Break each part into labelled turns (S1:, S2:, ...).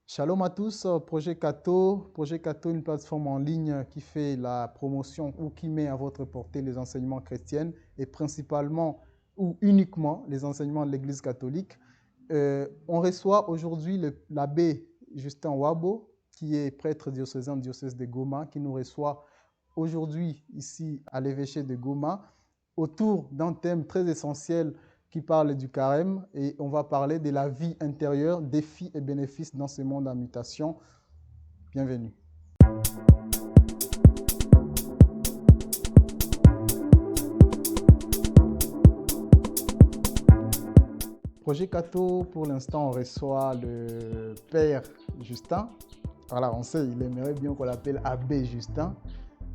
S1: Shalom à tous, Projet Cato. Projet Cato, une plateforme en ligne qui fait la promotion ou qui met à votre portée les enseignements chrétiens et principalement ou uniquement les enseignements de l'Église catholique. On reçoit aujourd'hui l'abbé Justin Wabo, qui est prêtre diocésain du diocèse de Goma, qui nous reçoit aujourd'hui ici à l'évêché de Goma autour d'un thème très essentiel qui parle du carême et on va parler de la vie intérieure, défis et bénéfices dans ce monde en mutation. Bienvenue. Projet Cato, pour l'instant, on reçoit le père Justin. Voilà, on sait, il aimerait bien qu'on l'appelle Abbé Justin.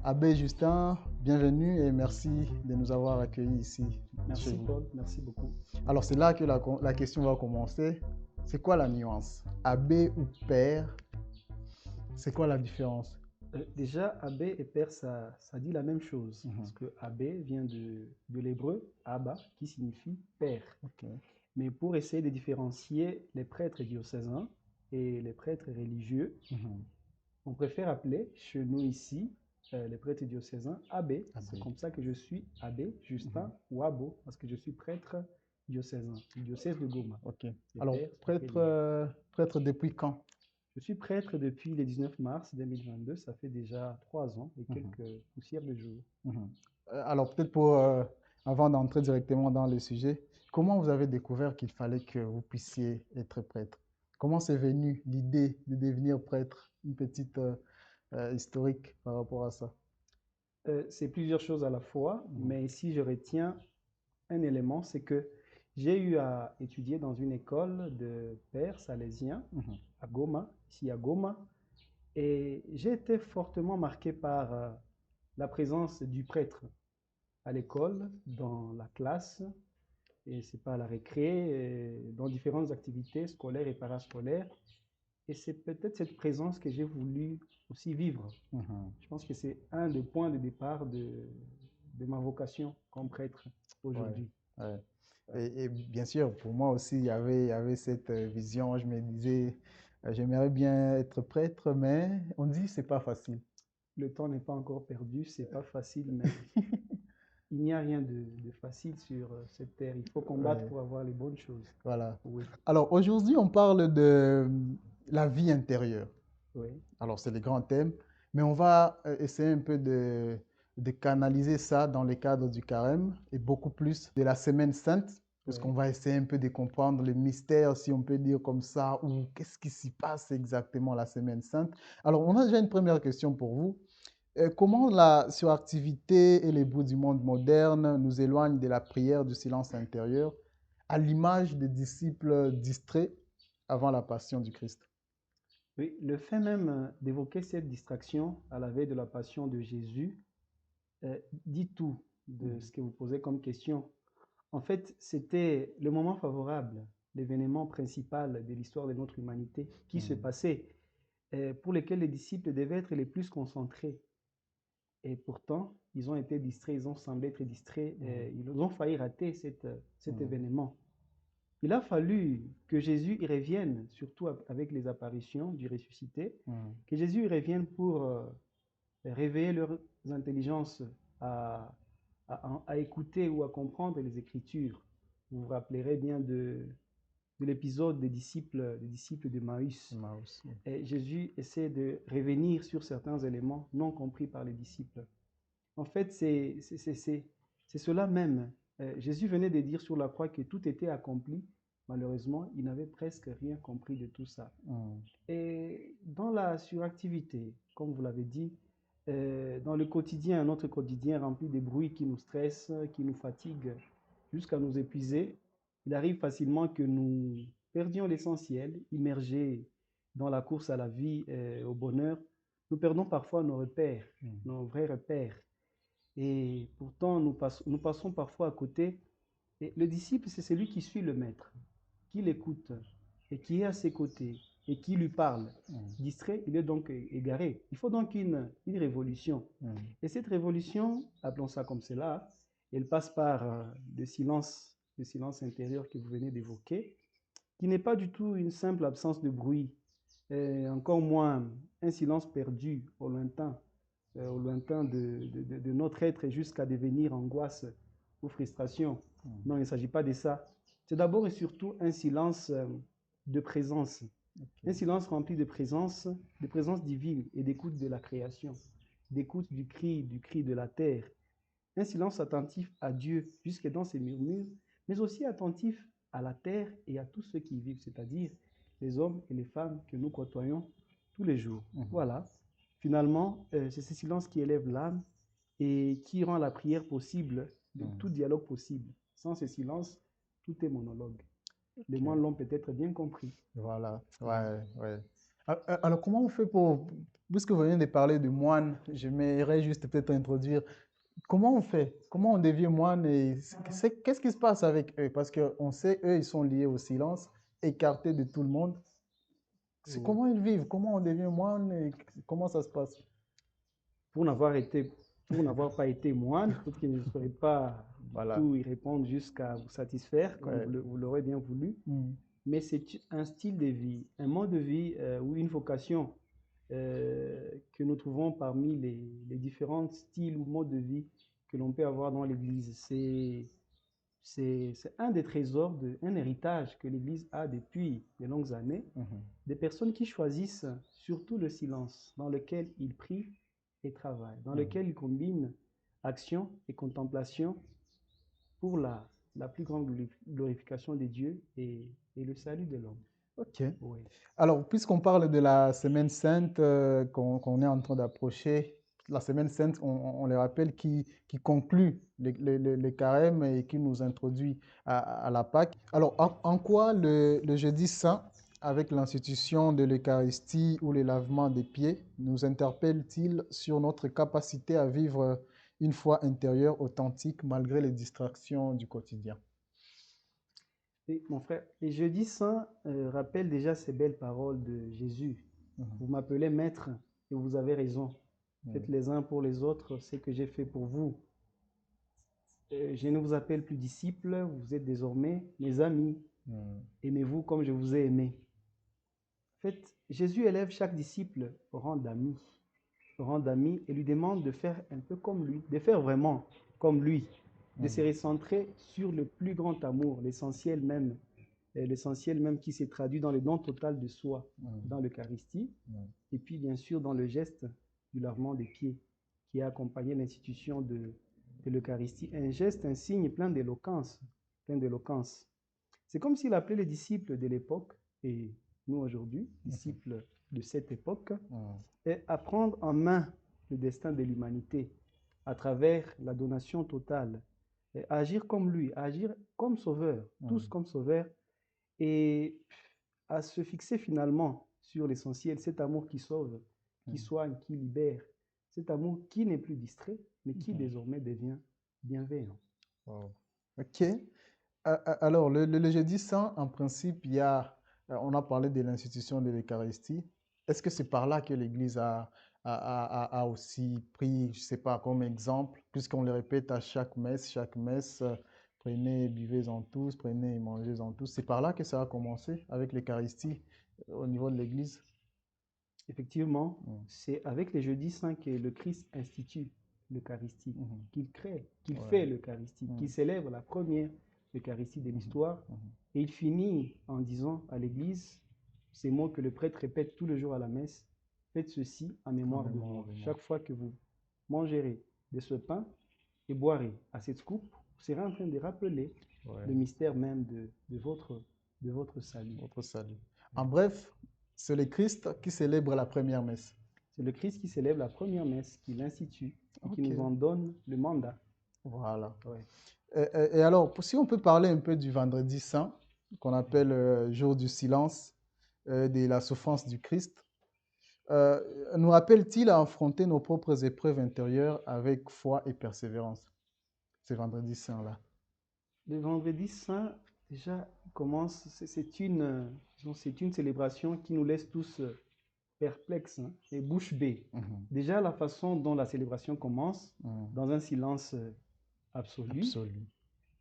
S1: Abbé Justin, bienvenue et merci de nous avoir accueillis ici.
S2: Merci Paul, merci beaucoup.
S1: Alors c'est là que la question va commencer. C'est quoi la nuance? Abbé ou père? C'est quoi la différence?
S2: Déjà, abbé et père, ça dit la même chose. Parce que abbé vient de l'hébreu, abba, qui signifie père.
S1: Okay.
S2: Mais pour essayer de différencier les prêtres diocésains et les prêtres religieux, on préfère appeler chez nous ici les prêtres diocésains abbé. C'est comme ça que je suis abbé Justin Wabo, parce que je suis prêtre diocésain, du diocèse de Goma.
S1: Ok. Alors, prêtre depuis quand?
S2: Je suis prêtre depuis le 19 mars 2022, ça fait déjà 3 ans et quelques poussières de jours.
S1: Alors, peut-être avant d'entrer directement dans le sujet, comment vous avez découvert qu'il fallait que vous puissiez être prêtre? Comment c'est venu l'idée de devenir prêtre? Une petite historique par rapport à ça.
S2: C'est plusieurs choses à la fois, mais ici je retiens un élément, c'est que j'ai eu à étudier dans une école de pères salésiens à Goma, ici à Goma, et j'ai été fortement marqué par la présence du prêtre à l'école, dans la classe, et c'est pas à la récré, et dans différentes activités scolaires et parascolaires. Et c'est peut-être cette présence que j'ai voulu aussi vivre. Je pense que c'est un des points de départ de ma vocation comme prêtre aujourd'hui.
S1: Ouais, ouais. Et bien sûr, pour moi aussi, il y avait cette vision. Je me disais, j'aimerais bien être prêtre, mais on dit que c'est pas facile.
S2: Le temps n'est pas encore perdu, c'est pas facile, mais il n'y a rien de facile sur cette terre. Il faut combattre
S1: Ouais,
S2: pour avoir les bonnes choses.
S1: voilà.
S2: Oui,
S1: Alors aujourd'hui, on parle de la vie intérieure.
S2: oui.
S1: Alors c'est le grand thème, mais on va essayer un peu de canaliser ça dans le cadre du carême et beaucoup plus de la semaine sainte, parce qu'on
S2: Oui.
S1: va essayer un peu de comprendre les mystères, si on peut dire comme ça, ou qu'est-ce qui s'y passe exactement la semaine sainte. Alors on a déjà une première question pour vous. Comment la suractivité et les bouts du monde moderne nous éloignent de la prière du silence intérieur, à l'image des disciples distraits avant la passion du Christ?
S2: Oui, le fait même d'évoquer cette distraction à la veille de la passion de Jésus dit tout de ce que vous posez comme question. En fait, c'était le moment favorable, l'événement principal de l'histoire de notre humanité qui se passait, pour lequel les disciples devaient être les plus concentrés. Et pourtant, ils ont été distraits, ils ont semblé être distraits, ils ont failli rater cet événement. Il a fallu que Jésus y revienne, surtout avec les apparitions du ressuscité, que Jésus y revienne pour réveiller leurs intelligences à, à écouter ou à comprendre les Écritures. Vous vous rappellerez bien de l'épisode des disciples de Maïs. Et Jésus essaie de revenir sur certains éléments non compris par les disciples. En fait, c'est cela même. Jésus venait de dire sur la croix que tout était accompli. Malheureusement, il n'avait presque rien compris de tout ça. Et dans la suractivité, comme vous l'avez dit, dans le quotidien, notre quotidien rempli de bruits qui nous stressent, qui nous fatiguent jusqu'à nous épuiser, il arrive facilement que nous perdions l'essentiel, immergés dans la course à la vie, au bonheur. Nous perdons parfois nos repères, nos vrais repères. Et pourtant, nous passons parfois à côté. Et le disciple, c'est celui qui suit le maître, qui l'écoute et qui est à ses côtés et qui lui parle. Distrait, il est donc égaré. Il faut donc une révolution. Et cette révolution, appelons ça comme cela, elle passe par le silence intérieur que vous venez d'évoquer, qui n'est pas du tout une simple absence de bruit, et encore moins un silence perdu au lointain de notre être jusqu'à devenir angoisse ou frustration. Non, il ne s'agit pas de ça. C'est d'abord et surtout un silence de présence. Un silence rempli de présence divine et d'écoute de la création, d'écoute du cri de la terre. Un silence attentif à Dieu jusque dans ses murmures, mais aussi attentif à la terre et à tous ceux qui y vivent, c'est-à-dire les hommes et les femmes que nous côtoyons tous les jours. Voilà. Finalement, c'est ce silence qui élève l'âme et qui rend la prière possible, tout dialogue possible. Sans ce silence, tout est monologue. Les moines l'ont peut-être bien compris.
S1: Voilà, ouais, ouais. Alors, comment on fait pour, puisque vous venez de parler de moine, j'aimerais juste peut-être introduire, comment on fait? Comment on devient moine et qu'est-ce qui se passe avec eux? Parce qu'on sait, eux, ils sont liés au silence, écartés de tout le monde. C'est comment ils vivent? Comment on devient moine et comment ça se passe?
S2: Pour n'avoir pas été moine, peut-être que je ne saurais pas
S1: Voilà.
S2: tout y répondre jusqu'à vous satisfaire, comme
S1: Ouais.
S2: vous l'aurez bien voulu.
S1: Mm.
S2: Mais c'est un style de vie, un mode de vie ou une vocation que nous trouvons parmi les différents styles ou modes de vie que l'on peut avoir dans l'Église. C'est un des trésors, un héritage que l'Église a depuis de longues années, des personnes qui choisissent surtout le silence, dans lequel ils prient et travaillent, dans lequel ils combinent action et contemplation pour la plus grande glorification de Dieu et le salut de l'homme.
S1: Ok.
S2: Oui.
S1: Alors, puisqu'on parle de la Semaine Sainte qu'on est en train d'approcher, la Semaine Sainte, on le rappelle, qui conclut les carêmes et qui nous introduit à la Pâque. Alors, en quoi le Jeudi Saint, avec l'institution de l'Eucharistie ou le lavement des pieds, nous interpelle-t-il sur notre capacité à vivre une foi intérieure authentique malgré les distractions du quotidien?
S2: Et mon frère, les jeudis saints rappellent déjà ces belles paroles de Jésus. Vous m'appelez maître et vous avez raison. Faites les uns pour les autres ce que j'ai fait pour vous. Je ne vous appelle plus disciples, vous êtes désormais mes amis. Aimez-vous comme je vous ai aimé. En fait, Jésus élève chaque disciple au rang d'amis et lui demande de faire un peu comme lui, de faire vraiment comme lui, de se recentrer sur le plus grand amour, l'essentiel même qui s'est traduit dans le don total de soi, dans l'Eucharistie, et puis bien sûr dans le geste du lavement des pieds, qui a accompagné l'institution de l'Eucharistie. Un geste, un signe plein d'éloquence, plein d'éloquence. C'est comme s'il appelait les disciples de l'époque, et nous aujourd'hui, disciples de cette époque, et à prendre en main le destin de l'humanité à travers la donation totale, et à agir comme lui, à agir comme sauveur, tous comme sauveurs, et à se fixer finalement sur l'essentiel, cet amour qui sauve, qui soigne, qui libère, cet amour qui n'est plus distrait, mais qui désormais devient bienveillant.
S1: Wow. Ok. Alors, le Jeudi Saint, en principe, on a parlé de l'institution de l'Eucharistie. Est-ce que c'est par là que l'Église a aussi pris, je ne sais pas, comme exemple, puisqu'on le répète à chaque messe, prenez et buvez-en tous, prenez et mangez-en tous. C'est par là que ça a commencé, avec l'Eucharistie, au niveau de l'Église.
S2: Effectivement, c'est avec les jeudis saints que le Christ institue l'Eucharistie, qu'il crée, qu'il fait l'Eucharistie, qu'il célèbre la première Eucharistie de l'histoire. Et il finit en disant à l'Église ces mots que le prêtre répète tous les jours à la messe: faites ceci en mémoire de moi. Chaque fois que vous mangerez de ce pain et boirez à cette coupe, vous serez en train de rappeler le mystère même de votre salut.
S1: Votre salut. En bref, c'est le Christ qui célèbre la première messe.
S2: C'est le Christ qui célèbre la première messe, qui l'institue et qui nous en donne le mandat.
S1: Voilà. Et alors, si on peut parler un peu du vendredi saint, qu'on appelle jour du silence, de la souffrance du Christ, nous rappelle-t-il à affronter nos propres épreuves intérieures avec foi et persévérance, ce vendredi saint-là?
S2: Le vendredi saint, déjà, commence, c'est une célébration qui nous laisse tous perplexes et bouche bée. Déjà, la façon dont la célébration commence, dans un silence absolu,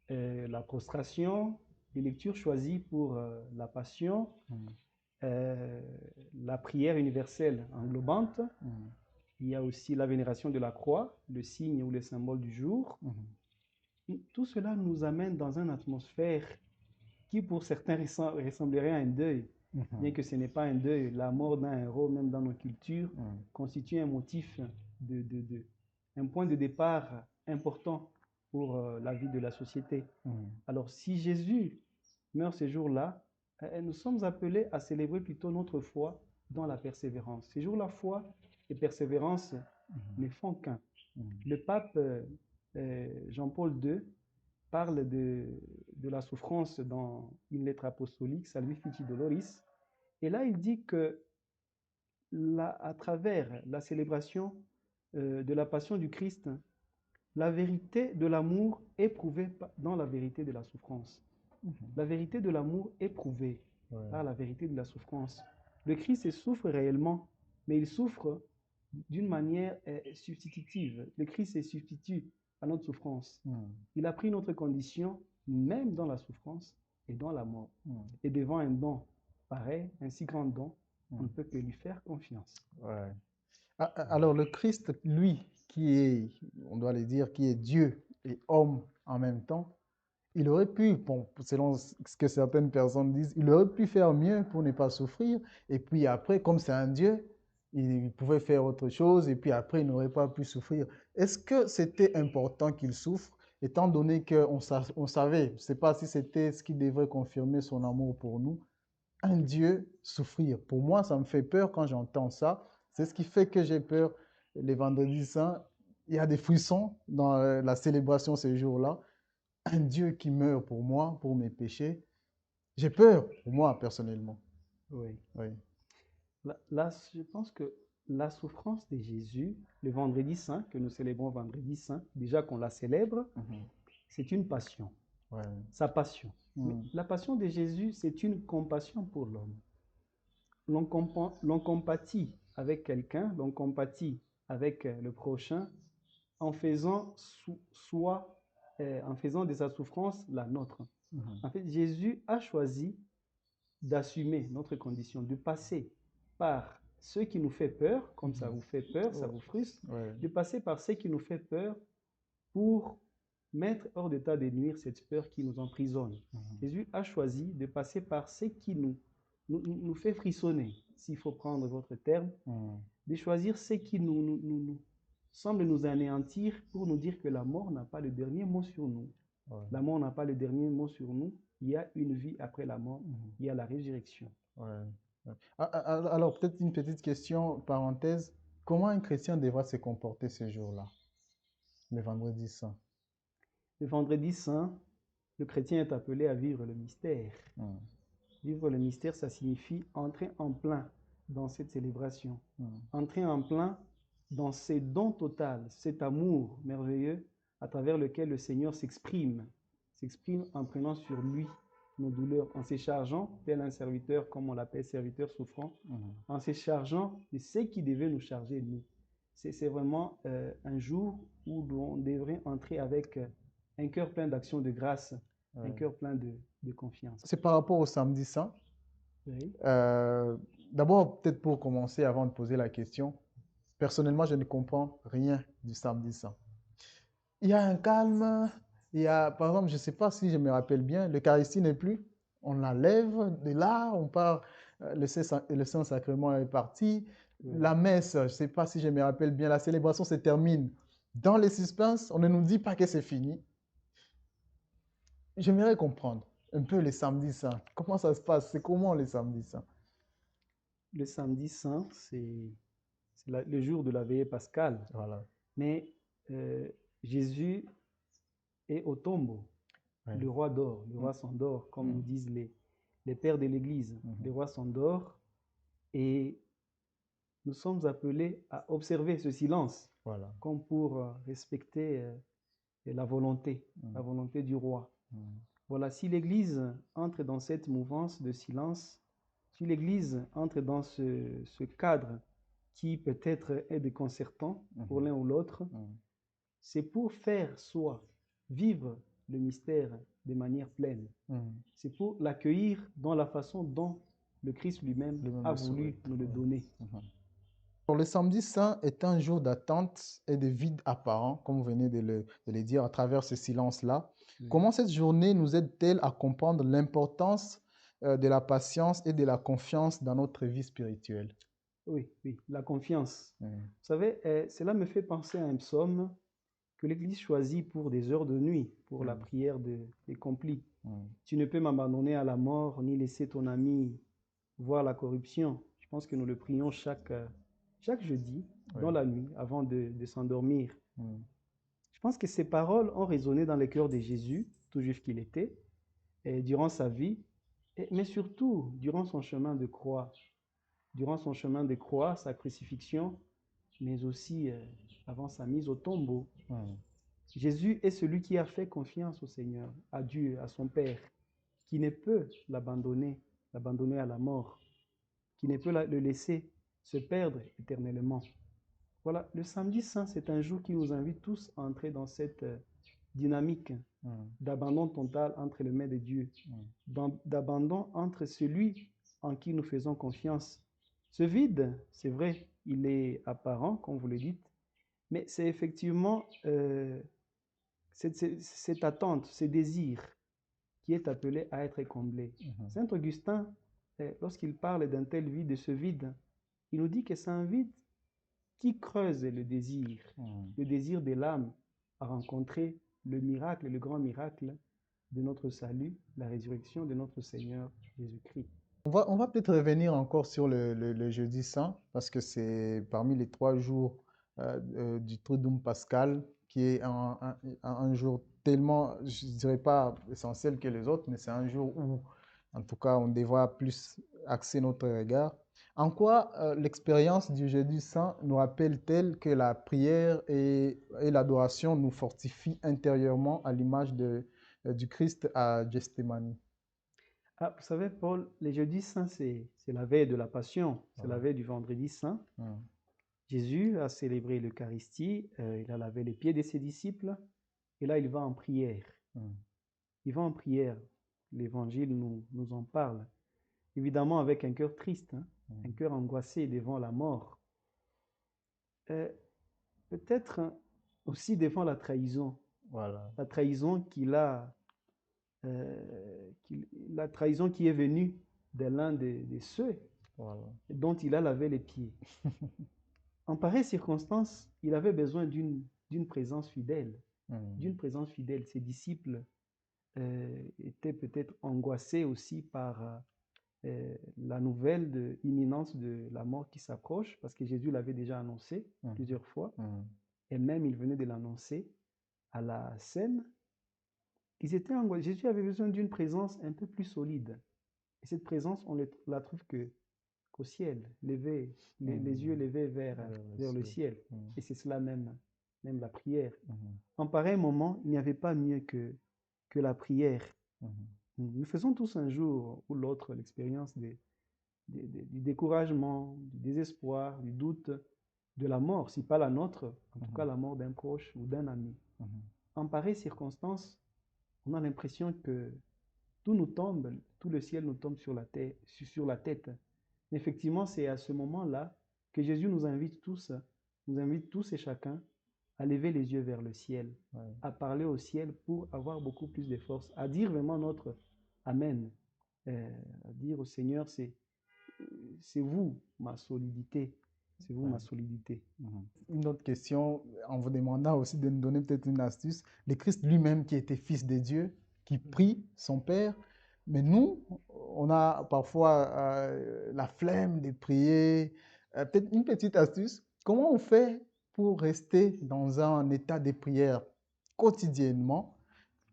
S2: la prostration, les lectures choisies pour la Passion, euh, la prière universelle englobante.
S1: Mhm.
S2: Il y a aussi la vénération de la croix, le signe ou le symbole du jour. Tout cela nous amène dans une atmosphère qui pour certains ressemblerait à un deuil, bien
S1: Mhm.
S2: que ce n'est pas un deuil. La mort d'un héros, même dans nos cultures,
S1: Mhm.
S2: constitue un motif, un point de départ important pour la vie de la société.
S1: Mhm.
S2: Alors si Jésus meurt ce jour-là, nous sommes appelés à célébrer plutôt notre foi dans la persévérance. Ces jours, la foi et persévérance ne font qu'un.
S1: Mhm.
S2: Le pape Jean-Paul II parle de la souffrance dans une lettre apostolique, Salvi Fici Doloris. Et là, il dit que à travers la célébration de la passion du Christ, la vérité de l'amour est prouvée dans la vérité de la souffrance.
S1: Mhm.
S2: La vérité de l'amour est prouvée
S1: Ouais.
S2: par la vérité de la souffrance. Le Christ souffre réellement, mais il souffre d'une manière substitutive. Le Christ est substitut à notre souffrance.
S1: Mhm.
S2: Il a pris notre condition, même dans la souffrance et dans la mort.
S1: Mhm.
S2: Et devant un don pareil, un si grand don, on ne
S1: Mhm.
S2: peut que lui faire confiance.
S1: Ouais. Alors le Christ, lui, qui est, on doit le dire, qui est Dieu et homme en même temps, il aurait pu, bon, selon ce que certaines personnes disent, il aurait pu faire mieux pour ne pas souffrir. Et puis après, comme c'est un Dieu, il pouvait faire autre chose. Et puis après, il n'aurait pas pu souffrir. Est-ce que c'était important qu'il souffre, étant donné qu'on savait, je ne sais pas si c'était ce qui devrait confirmer son amour pour nous, un Dieu souffrir. Pour moi, ça me fait peur quand j'entends ça. C'est ce qui fait que j'ai peur les vendredis saints. Il y a des frissons dans la célébration ces jours-là. Un Dieu qui meurt pour moi, pour mes péchés. J'ai peur pour moi personnellement.
S2: Oui.
S1: Oui.
S2: Là, je pense que la souffrance de Jésus, le vendredi saint, que nous célébrons vendredi saint, déjà qu'on la célèbre,
S1: Mhm.
S2: c'est une passion,
S1: Ouais.
S2: sa passion. Mais
S1: Mhm.
S2: la passion de Jésus, c'est une compassion pour l'homme. L'on compatit avec quelqu'un, l'on compatit avec le prochain en faisant en faisant de sa souffrance la nôtre.
S1: Mhm.
S2: En fait, Jésus a choisi d'assumer notre condition, de passer par ce qui nous fait peur, comme ça
S1: Mhm.
S2: vous fait peur, ça
S1: Oh.
S2: vous frustre,
S1: Ouais.
S2: de passer par ce qui nous fait peur pour mettre hors d'état de nuire cette peur qui nous emprisonne.
S1: Mhm.
S2: Jésus a choisi de passer par ce qui nous fait frissonner, s'il faut prendre votre terme,
S1: Mhm.
S2: de choisir ce qui semble nous anéantir pour nous dire que la mort n'a pas le dernier mot sur nous.
S1: Ouais.
S2: La mort n'a pas le dernier mot sur nous. Il y a une vie après la mort.
S1: Mhm.
S2: Il y a la résurrection.
S1: Ouais. Ouais. Alors, peut-être une petite question, parenthèse. Comment un chrétien devra se comporter ce jour-là, le vendredi saint?
S2: Le vendredi saint, le chrétien est appelé à vivre le mystère.
S1: Mhm.
S2: Vivre le mystère, ça signifie entrer en plein dans cette célébration.
S1: Mhm.
S2: Entrer en plein dans ces dons total, cet amour merveilleux à travers lequel le Seigneur s'exprime en prenant sur lui nos douleurs, en se chargeant, tel un serviteur, comme on l'appelle, serviteur souffrant,
S1: Mhm.
S2: en se chargeant de ce qui devait nous charger, nous. C'est vraiment un jour où on devrait entrer avec un cœur plein d'action de grâce, un
S1: Ouais.
S2: cœur plein de confiance.
S1: C'est par rapport au samedi saint.
S2: Oui.
S1: Euh, D'abord, peut-être pour commencer, avant de poser la question, personnellement, je ne comprends rien du samedi saint. Il y a un calme, il y a, par exemple, je ne sais pas si je me rappelle bien, l'Eucharistie n'est plus, on l'enlève de là, on part, le Saint-Sacrement est parti,
S2: Oui.
S1: la messe, je ne sais pas si je me rappelle bien, la célébration se termine dans les suspens, on ne nous dit pas que c'est fini. J'aimerais comprendre un peu les samedis saints. Comment ça se passe? C'est comment les samedis saints?
S2: Le samedi saint, c'est le jour de la veillée pascale.
S1: Voilà.
S2: Mais Jésus est au tombeau.
S1: Ouais.
S2: Le roi dort, le roi s'endort, comme nous disent les pères de l'Église. Le roi s'endort et nous sommes appelés à observer ce silence,
S1: Voilà.
S2: comme pour respecter la volonté du roi. Voilà, si l'Église entre dans cette mouvance de silence, si l'Église entre dans ce cadre qui peut-être est déconcertant pour l'un ou l'autre, c'est pour faire soi, vivre le mystère de manière pleine. C'est pour l'accueillir dans la façon dont le Christ lui-même
S1: Lui-même
S2: a
S1: le
S2: voulu
S1: souhaite.
S2: nous le
S1: Oui.
S2: donner.
S1: Mhm. Alors, le samedi saint est un jour d'attente et de vide apparent, comme vous venez de le dire, à travers ce silence-là.
S2: Oui.
S1: Comment cette journée nous aide-t-elle à comprendre l'importance de la patience et de la confiance dans notre vie spirituelle?
S2: Oui, oui, la confiance.
S1: Mm.
S2: Vous savez, cela me fait penser à un psaume que l'Église choisit pour des heures de nuit, pour la
S1: Mm.
S2: prière des complis.
S1: Mm.
S2: Tu ne peux m'abandonner à la mort, ni laisser ton ami voir la corruption. Je pense que nous le prions chaque jeudi,
S1: Oui.
S2: dans la nuit, avant de s'endormir.
S1: Mm.
S2: Je pense que ces paroles ont résonné dans le cœur de Jésus, tout juif qu'il était, et durant sa vie, mais surtout durant son chemin de croix. Durant son chemin de croix, sa crucifixion, mais aussi avant sa mise au tombeau.
S1: Mm.
S2: Jésus est celui qui a fait confiance au Seigneur, à Dieu, à son Père, qui ne peut l'abandonner à la mort, qui ne peut le laisser se perdre éternellement. Voilà, le samedi saint, c'est un jour qui nous invite tous à entrer dans cette dynamique
S1: Mm.
S2: d'abandon total entre les mains de Dieu, d'abandon entre celui en qui nous faisons confiance. Ce vide, c'est vrai, il est apparent, comme vous le dites, mais c'est effectivement cette attente, ce désir qui est appelé à être comblé.
S1: Mhm.
S2: Saint Augustin, lorsqu'il parle d'un tel vide, de ce vide, il nous dit que c'est un vide qui creuse le désir de l'âme à rencontrer le miracle, le grand miracle de notre salut, la résurrection de notre Seigneur Jésus-Christ.
S1: On va peut-être revenir encore sur le jeudi saint, parce que c'est parmi les 3 jours du Triduum Pascal, qui est un jour tellement, je ne dirais pas essentiel que les autres, mais c'est un jour où, en tout cas, on devra plus axer notre regard. En quoi l'expérience du jeudi saint nous rappelle-t-elle que la prière et l'adoration nous fortifient intérieurement à l'image du Christ à Gethsémani?
S2: Ah, vous savez, Paul, les jeudis saints, c'est la veille de la Passion, c'est la
S1: Voilà.
S2: veille du vendredi saint.
S1: Mm.
S2: Jésus a célébré l'Eucharistie, il a lavé les pieds de ses disciples, et là, il va en prière.
S1: Mm.
S2: Il va en prière. L'Évangile nous en parle. Évidemment, avec un cœur triste, hein, un cœur angoissé devant la mort. Peut-être aussi devant la trahison.
S1: Voilà.
S2: La trahison la trahison qui est venue de l'un de ceux
S1: Voilà.
S2: dont il a lavé les pieds. En pareille circonstance, il avait besoin d'une présence fidèle. D'une présence fidèle. Ses disciples étaient peut-être angoissés aussi par la nouvelle de imminence de la mort qui s'approche, parce que Jésus l'avait déjà annoncé plusieurs fois, et même il venait de l'annoncer à la scène. Ils étaient angoissés. Jésus avait besoin d'une présence un peu plus solide. Et cette présence, on la trouve qu'au ciel, levé, les yeux levés vers le ciel. Et c'est cela même la prière. En pareil moment, il n'y avait pas mieux que la prière. Nous faisons tous un jour ou l'autre l'expérience du découragement, du désespoir, du doute, de la mort, si pas la nôtre, en tout cas la mort d'un proche ou d'un ami. En pareille circonstance, on a l'impression que tout nous tombe, tout le ciel nous tombe sur la tête. Effectivement, c'est à ce moment-là que Jésus nous invite tous et chacun à lever les yeux vers le ciel, à parler au ciel pour avoir beaucoup plus de force, à dire vraiment notre Amen, à dire au Seigneur, c'est vous ma solidité, c'est vous ma solidité.
S1: Une autre question, en vous demandant aussi de nous donner peut-être une astuce. Le Christ lui-même qui était fils de Dieu, qui prie son Père, mais nous, on a parfois la flemme de prier. Peut-être une petite astuce, comment on fait pour rester dans un état de prière quotidiennement?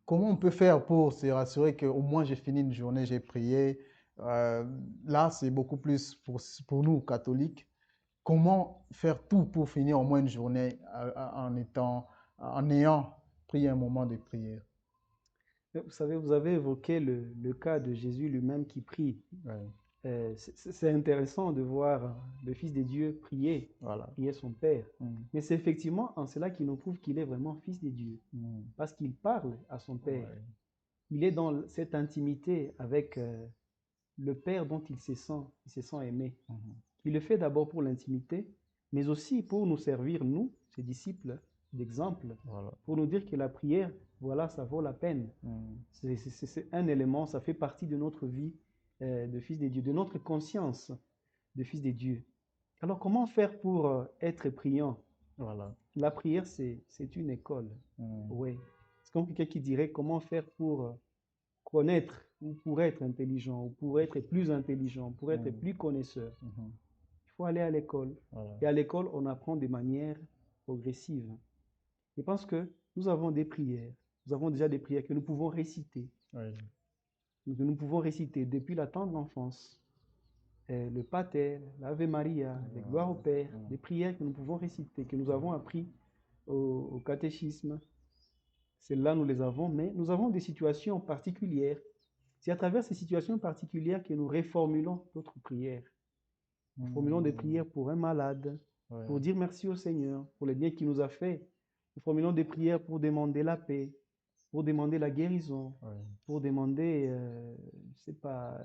S1: Comment on peut faire pour se rassurer qu'au moins j'ai fini une journée, j'ai prié? Là, c'est beaucoup plus pour nous, catholiques. Comment faire tout pour finir au moins une journée en ayant pris un moment de prière?
S2: Vous savez, vous avez évoqué le cas de Jésus lui-même qui prie.
S1: Ouais,
S2: C'est intéressant de voir le Fils de Dieu prier,
S1: voilà.
S2: prier son Père. Mais c'est effectivement en cela qu'il nous prouve qu'il est vraiment Fils de Dieu. Parce qu'il parle à son Père.
S1: Ouais.
S2: Il est dans cette intimité avec le Père dont il se sent aimé.
S1: Mhm.
S2: Il le fait d'abord pour l'intimité, mais aussi pour nous servir, nous, ses disciples, d'exemple,
S1: Voilà.
S2: pour nous dire que la prière, voilà, ça vaut la peine.
S1: Mhm.
S2: C'est un élément, ça fait partie de notre vie de fils de Dieu, de notre conscience de fils de Dieu. Alors, comment faire pour être priant?
S1: Voilà.
S2: La prière, c'est une école.
S1: Mhm.
S2: Oui. C'est comme quelqu'un qui dirait comment faire pour connaître ou pour être intelligent ou pour être plus intelligent, pour être plus connaisseur.
S1: Mhm.
S2: Il faut aller à l'école.
S1: Voilà.
S2: Et à l'école, on apprend de manière progressive. Je pense que nous avons des prières. Nous avons déjà des prières que nous pouvons réciter.
S1: Oui.
S2: Que nous pouvons réciter depuis la tendre enfance. Le Pater, l'Ave Maria, les gloires au Père, des prières que nous pouvons réciter, que nous avons appris au catéchisme. Celles-là, nous les avons, mais nous avons des situations particulières. C'est à travers ces situations particulières que nous réformulons notre prière. Nous formulons des prières pour un malade,
S1: Ouais.
S2: pour dire merci au Seigneur, pour les biens qu'il nous a fait. Nous formulons des prières pour demander la paix, pour demander la guérison,
S1: Ouais.
S2: pour demander, je sais pas,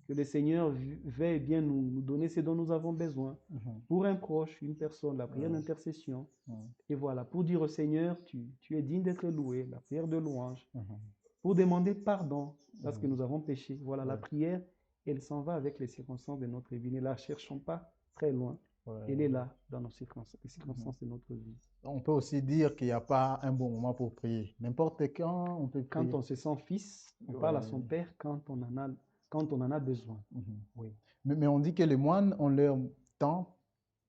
S2: que le Seigneur veuille bien nous donner ce dont nous avons besoin.
S1: Mhm.
S2: Pour un proche, une personne, la prière
S1: Ouais.
S2: d'intercession.
S1: Mhm.
S2: Et voilà, pour dire au Seigneur, tu es digne d'être loué, la prière de louange.
S1: Mhm.
S2: Pour demander pardon parce que nous avons péché. Voilà, la
S1: Ouais.
S2: prière, elle s'en va avec les circonstances de notre vie. Ne la cherchons pas très loin.
S1: Ouais.
S2: Elle est là dans nos circonstances, les circonstances de notre vie.
S1: On peut aussi dire qu'il n'y a pas un bon moment pour prier. N'importe quand, on peut prier.
S2: Quand on se sent fils, on parle à son Père quand on en a besoin.
S1: Mhm.
S2: Oui.
S1: Mais on dit que les moines ont leur temps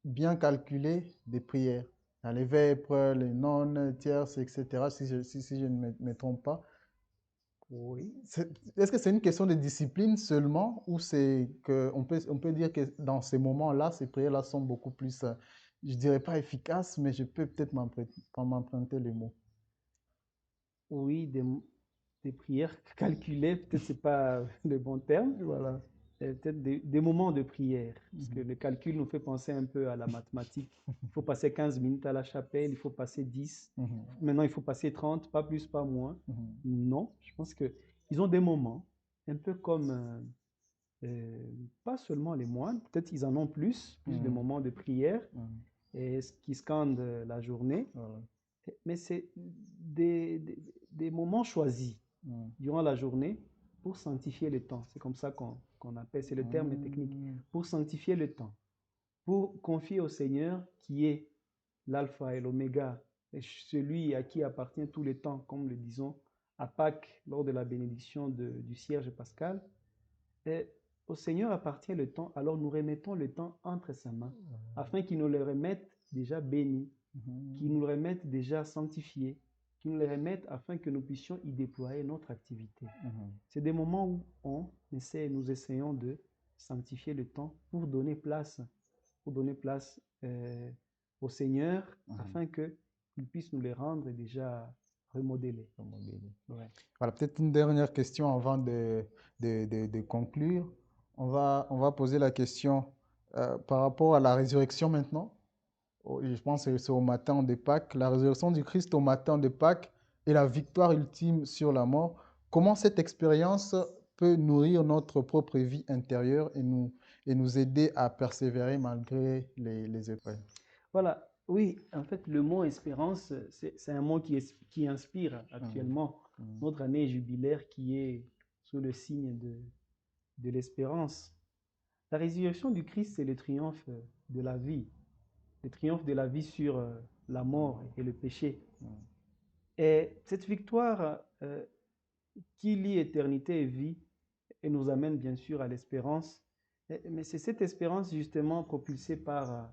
S1: bien calculé des prières. Dans les vêpres, les nonnes, tierces, etc., si je ne me trompe pas.
S2: Oui.
S1: Est-ce que c'est une question de discipline seulement ou c'est que on peut dire que dans ces moments-là, ces prières-là sont beaucoup plus, je dirais pas efficaces, mais je peux peut-être m'emprunter les mots.
S2: Oui, des prières calculées, peut-être c'est pas le bon terme.
S1: Voilà.
S2: Peut-être des moments de prière. Parce que
S1: Mhm.
S2: le calcul nous fait penser un peu à la mathématique. Il faut passer 15 minutes à la chapelle, il faut passer 10.
S1: Mhm.
S2: Maintenant, il faut passer 30, pas plus, pas moins.
S1: Mhm.
S2: Non, je pense qu'ils ont des moments, un peu comme, pas seulement les moines, peut-être ils en ont plus de
S1: Mhm.
S2: moments de prière,
S1: Mhm.
S2: et qui scandent la journée.
S1: Voilà.
S2: Mais c'est des moments choisis
S1: Mhm.
S2: durant la journée pour sanctifier le temps. C'est comme ça qu'on appelle, c'est le terme technique.
S1: Mhm.
S2: Pour sanctifier le temps, pour confier au Seigneur qui est l'alpha et l'oméga, celui à qui appartient tout le temps, comme le disons à Pâques lors de la bénédiction du cierge pascal. Et au Seigneur appartient le temps, alors nous remettons le temps entre ses mains, afin qu'il nous le remette déjà béni, qu'il nous le remette déjà sanctifié, qu'il nous le remette afin que nous puissions y déployer notre activité.
S1: Mhm.
S2: C'est des moments où nous essayons de sanctifier le temps pour donner place au Seigneur afin qu'il puisse nous les rendre déjà remodelés. Ouais.
S1: Voilà, peut-être une dernière question avant de conclure. On va poser la question par rapport à la résurrection maintenant. Je pense que c'est au matin de Pâques, la résurrection du Christ au matin de Pâques et la victoire ultime sur la mort. Comment cette expérience peut nourrir notre propre vie intérieure et nous aider à persévérer malgré les épreuves?
S2: Voilà, oui, en fait, le mot espérance, c'est un mot qui inspire actuellement notre année jubilaire qui est sous le signe de l'espérance. La résurrection du Christ, c'est le triomphe de la vie, le triomphe de la vie sur la mort et le péché. Et cette victoire qui lie éternité et vie et nous amène bien sûr à l'espérance, mais c'est cette espérance justement propulsée par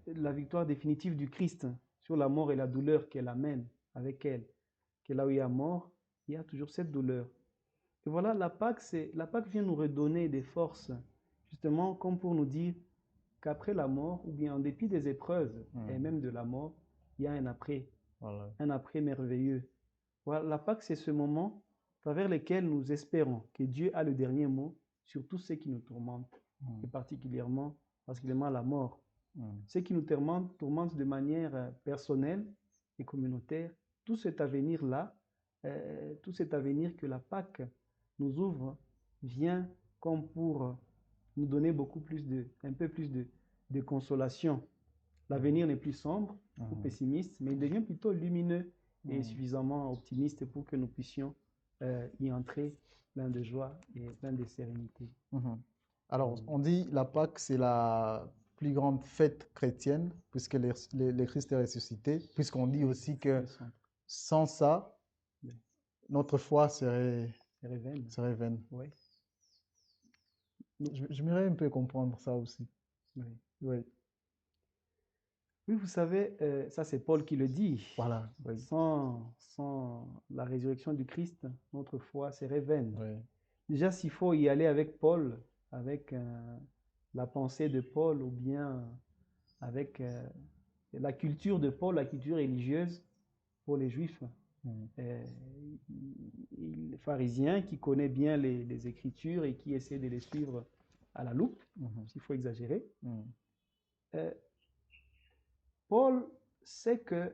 S2: la victoire définitive du Christ sur la mort et la douleur qu'elle amène avec elle. Que là où il y a mort, il y a toujours cette douleur. Et voilà, la Pâque vient nous redonner des forces, justement comme pour nous dire qu'après la mort, ou bien en dépit des épreuves et même de la mort, il y a un après,
S1: Voilà.
S2: un après merveilleux. Voilà, la Pâque, c'est ce moment à travers lequel nous espérons que Dieu a le dernier mot sur tout ce qui nous tourmente, et particulièrement la mort. Ce qui nous tourmente de manière personnelle et communautaire, tout cet avenir-là, tout cet avenir que la Pâque nous ouvre, vient comme pour nous donner un peu plus de consolation. L'avenir n'est plus sombre ou pessimiste, mais il devient plutôt lumineux et suffisamment optimiste pour que nous puissions y entrer plein de joie et plein de sérénité.
S1: Alors, on dit la Pâque, c'est la plus grande fête chrétienne, puisque le Christ est ressuscité, puisqu'on dit aussi que sans ça, notre foi serait vaine.
S2: Oui.
S1: J'aimerais un peu comprendre ça aussi.
S2: Oui.
S1: Oui.
S2: Oui, vous savez, ça c'est Paul qui le dit.
S1: Voilà. Oui.
S2: Sans la résurrection du Christ, notre foi serait vaine.
S1: Oui.
S2: Déjà, s'il faut y aller avec Paul, avec la pensée de Paul, ou bien avec la culture de Paul, la culture religieuse pour les Juifs, le pharisien qui connaît bien les Écritures et qui essaie de les suivre à la loupe, s'il faut exagérer. Paul sait que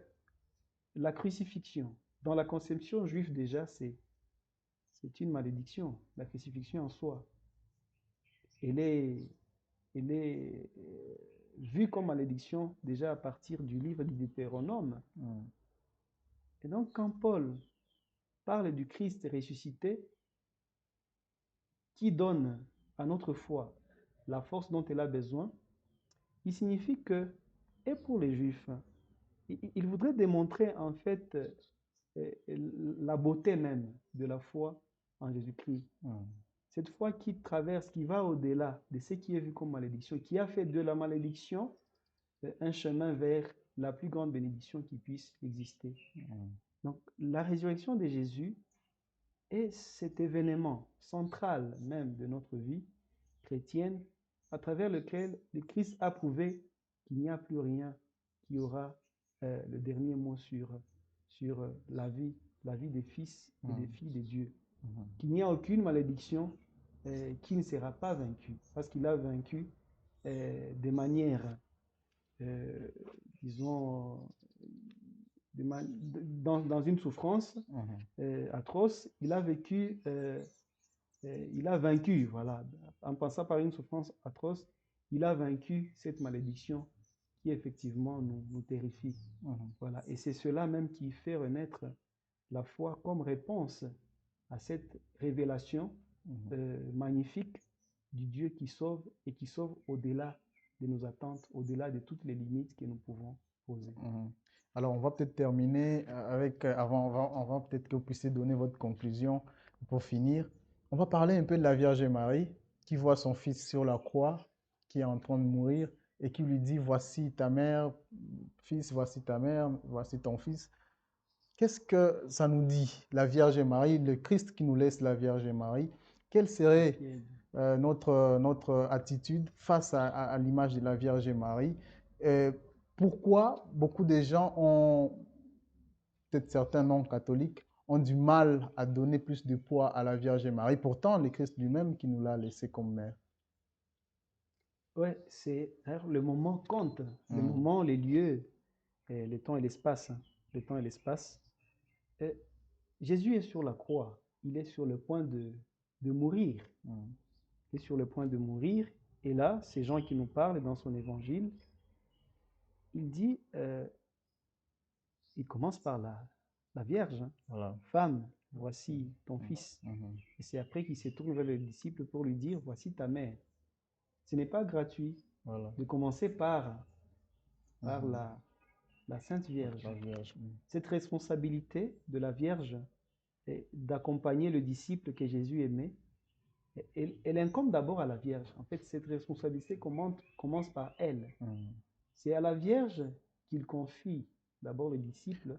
S2: la crucifixion, dans la conception juive déjà, c'est une malédiction, la crucifixion en soi. Elle est vue comme malédiction déjà à partir du livre du Deutéronome. Et donc quand Paul parle du Christ ressuscité, qui donne à notre foi la force dont elle a besoin, il signifie que, et pour les Juifs, il voudrait démontrer en fait la beauté même de la foi en Jésus-Christ. Cette foi qui traverse, qui va au-delà de ce qui est vu comme malédiction, qui a fait de la malédiction un chemin vers la plus grande bénédiction qui puisse exister. Donc la résurrection de Jésus est cet événement central même de notre vie chrétienne à travers lequel le Christ a prouvé qu'il n'y a plus rien qui aura le dernier mot sur la vie des fils et des filles de Dieu. Qu'il n'y a aucune malédiction qui ne sera pas vaincue, parce qu'il a vaincu de manière, disons, dans une souffrance atroce, il a vécu, il a vaincu, voilà, en passant par une souffrance atroce, il a vaincu cette malédiction qui effectivement nous terrifie. Voilà. Et c'est cela même qui fait renaître la foi comme réponse à cette révélation magnifique du Dieu qui sauve et qui sauve au-delà de nos attentes, au-delà de toutes les limites que nous pouvons poser.
S1: Alors, on va peut-être terminer avec, avant peut-être que vous puissiez donner votre conclusion pour finir. On va parler un peu de la Vierge Marie qui voit son fils sur la croix, qui est en train de mourir et qui lui dit, voici ta mère, fils, voici ta mère, voici ton fils. Qu'est-ce que ça nous dit, la Vierge Marie, le Christ qui nous laisse la Vierge Marie? Quelle serait notre attitude face à l'image de la Vierge Marie? Pourquoi beaucoup de gens peut-être certains non-catholiques, ont du mal à donner plus de poids à la Vierge Marie? Pourtant, le Christ lui-même qui nous l'a laissé comme mère.
S2: Oui, c'est le moment compte, le moment, les lieux, le temps et l'espace. Le temps et l'espace. Jésus est sur la croix, il est sur le point de mourir. Il est sur le point de mourir, et là, ces gens qui nous parlent dans son évangile, il dit, il commence par la Vierge,
S1: Voilà.
S2: Femme, voici ton fils. Et c'est après qu'il se tourne vers les disciples pour lui dire, voici ta mère. Ce n'est pas gratuit de commencer par la Sainte Vierge. Cette responsabilité de la Vierge d'accompagner le disciple que Jésus aimait, elle incombe d'abord à la Vierge. En fait, cette responsabilité commence par elle. C'est à la Vierge qu'il confie d'abord le disciple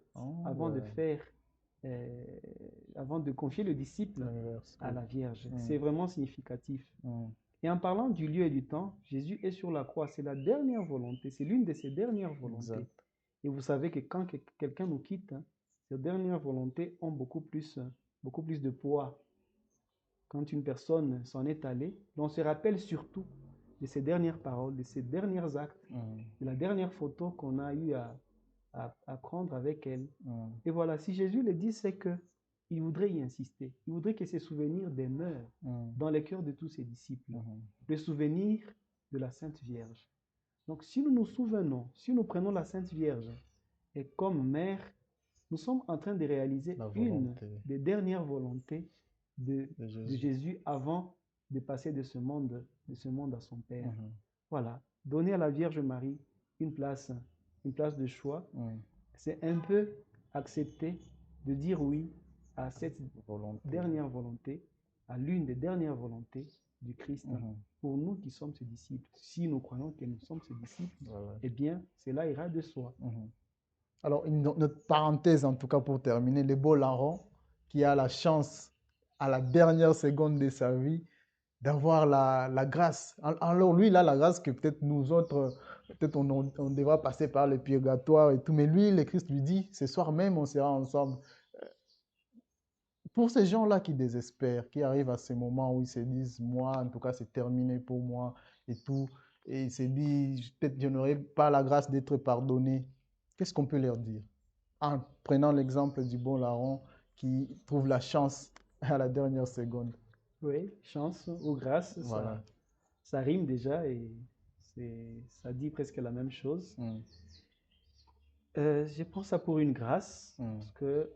S2: avant de confier le disciple à la Vierge. C'est vraiment significatif. Et en parlant du lieu et du temps, Jésus est sur la croix. C'est la dernière volonté, c'est l'une de ses dernières volontés. Exact. Et vous savez que quand quelqu'un nous quitte, ces dernières volontés ont beaucoup plus de poids. Quand une personne s'en est allée, on se rappelle surtout de ses dernières paroles, de ses derniers actes, de la dernière photo qu'on a eu à prendre avec elle. Et voilà, si Jésus le dit, c'est que il voudrait y insister. Il voudrait que ces souvenirs demeurent dans les cœurs de tous ses disciples. Le souvenir de la Sainte Vierge. Donc, si nous nous souvenons, si nous prenons la Sainte Vierge et comme mère, nous sommes en train de réaliser une des dernières volontés de Jésus avant de passer de ce monde à son Père. Voilà. Donner à la Vierge Marie une place de choix, c'est un peu accepter de dire oui à cette dernière volonté, à l'une des dernières volontés du Christ pour nous qui sommes ses disciples. Si nous croyons que nous sommes ses disciples, eh bien, cela ira de soi.
S1: Alors, notre parenthèse, en tout cas pour terminer, le beau larron qui a la chance, à la dernière seconde de sa vie, d'avoir la grâce. Alors, lui, il a la grâce que peut-être nous autres, peut-être on devra passer par le purgatoire et tout, mais lui, le Christ lui dit, ce soir même, on sera ensemble. Pour ces gens-là qui désespèrent, qui arrivent à ce moment où ils se disent, moi, en tout cas, c'est terminé pour moi et tout, et ils se disent, peut-être je n'aurai pas la grâce d'être pardonné, qu'est-ce qu'on peut leur dire? En prenant l'exemple du bon larron qui trouve la chance à la dernière seconde.
S2: Oui, chance ou grâce,
S1: Voilà.
S2: ça rime déjà et ça dit presque la même chose. Je prends ça pour une grâce, parce que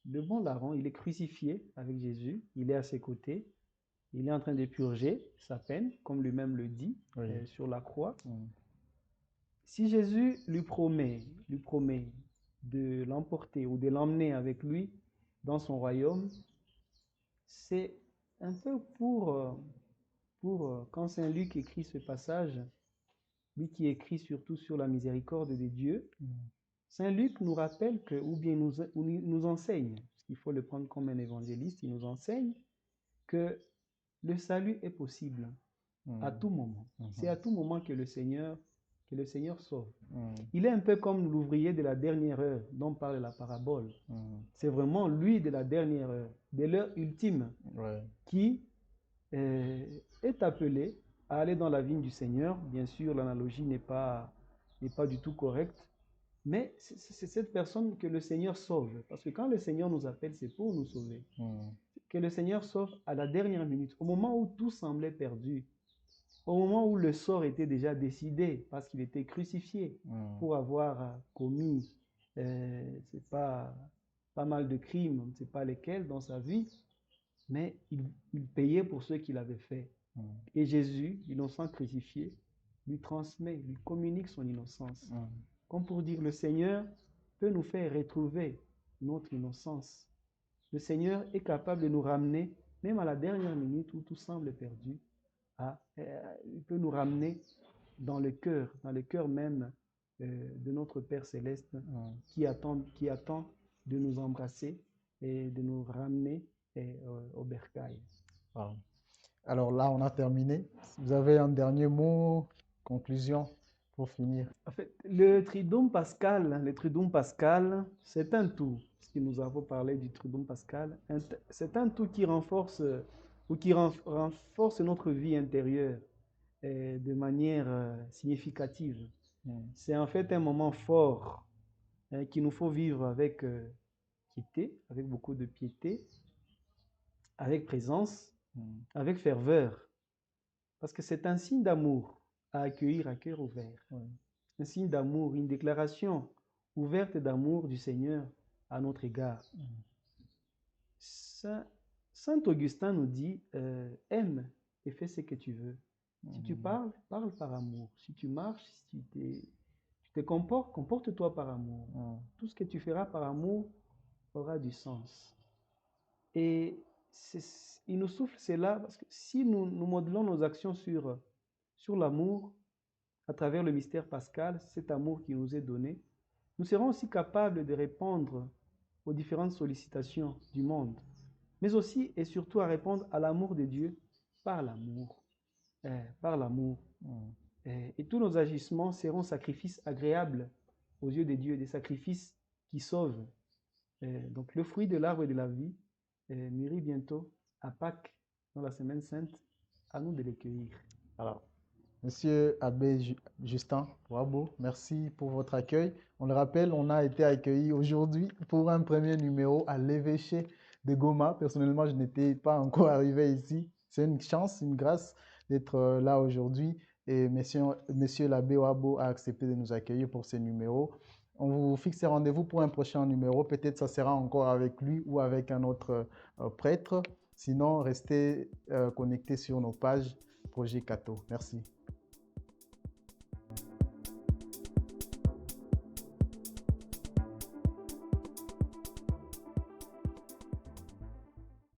S2: le bon larron, il est crucifié avec Jésus, il est à ses côtés, il est en train de purger sa peine, comme lui-même le dit, sur la croix. Si Jésus lui promet de l'emporter ou de l'emmener avec lui dans son royaume, c'est un peu pour quand Saint Luc écrit ce passage, lui qui écrit surtout sur la miséricorde de Dieu, Saint Luc nous rappelle que, ou bien nous enseigne, parce qu'il faut le prendre comme un évangéliste, il nous enseigne que le salut est possible à tout moment. C'est à tout moment que le Seigneur sauve. Il est un peu comme l'ouvrier de la dernière heure dont parle la parabole. C'est vraiment lui de la dernière heure, de l'heure ultime, qui est appelé à aller dans la vigne du Seigneur. Bien sûr, l'analogie n'est pas du tout correcte, mais c'est cette personne que le Seigneur sauve. Parce que quand le Seigneur nous appelle, c'est pour nous sauver. Que le Seigneur sauve à la dernière minute, au moment où tout semblait perdu, au moment où le sort était déjà décidé, parce qu'il était crucifié pour avoir commis, c'est pas mal de crimes, on ne sait pas lesquels dans sa vie, mais il payait pour ce qu'il avait fait. Et Jésus, innocent crucifié, lui transmet, lui communique son innocence. Comme pour dire, le Seigneur peut nous faire retrouver notre innocence. Le Seigneur est capable de nous ramener, même à la dernière minute où tout semble perdu, il peut nous ramener dans le cœur même de notre Père Céleste qui attend de nous embrasser et de nous ramener au bercail.
S1: Wow. Alors là, on a terminé. Vous avez un dernier mot, conclusion pour finir?
S2: En fait, le Triduum Pascal, c'est un tout. Puisque nous avons parlé du Triduum Pascal, c'est un tout qui renforce renforce notre vie intérieure de manière significative. C'est en fait un moment fort qu'il nous faut vivre avec piété, avec beaucoup de piété, avec présence, avec ferveur. Parce que c'est un signe d'amour à accueillir à cœur ouvert. Un signe d'amour, une déclaration ouverte d'amour du Seigneur à notre égard. Saint Augustin nous dit, aime et fais ce que tu veux. Si tu parles, parle par amour. Si tu marches, si tu te comportes, comporte-toi par amour. Tout ce que tu feras par amour aura du sens. Et il nous souffle cela parce que si nous modelons nos actions sur l'amour, à travers le mystère pascal, cet amour qui nous est donné, nous serons aussi capables de répondre aux différentes sollicitations du monde, mais aussi et surtout à répondre à l'amour de Dieu par l'amour. Et tous nos agissements seront sacrifices agréables aux yeux de Dieu, des sacrifices qui sauvent. Donc le fruit de l'arbre de la vie mûrit bientôt à Pâques, dans la Semaine Sainte, à nous de les cueillir.
S1: Alors, Monsieur Abbé Justin Wabo, merci pour votre accueil. On le rappelle, on a été accueillis aujourd'hui pour un premier numéro à l'évêché de Goma. Personnellement, je n'étais pas encore arrivé ici. C'est une chance, une grâce d'être là aujourd'hui. Et monsieur l'abbé Wabo a accepté de nous accueillir pour ce numéro. On vous fixe rendez-vous pour un prochain numéro. Peut-être ça sera encore avec lui ou avec un autre prêtre. Sinon, restez connectés sur nos pages Projet Cato. Merci.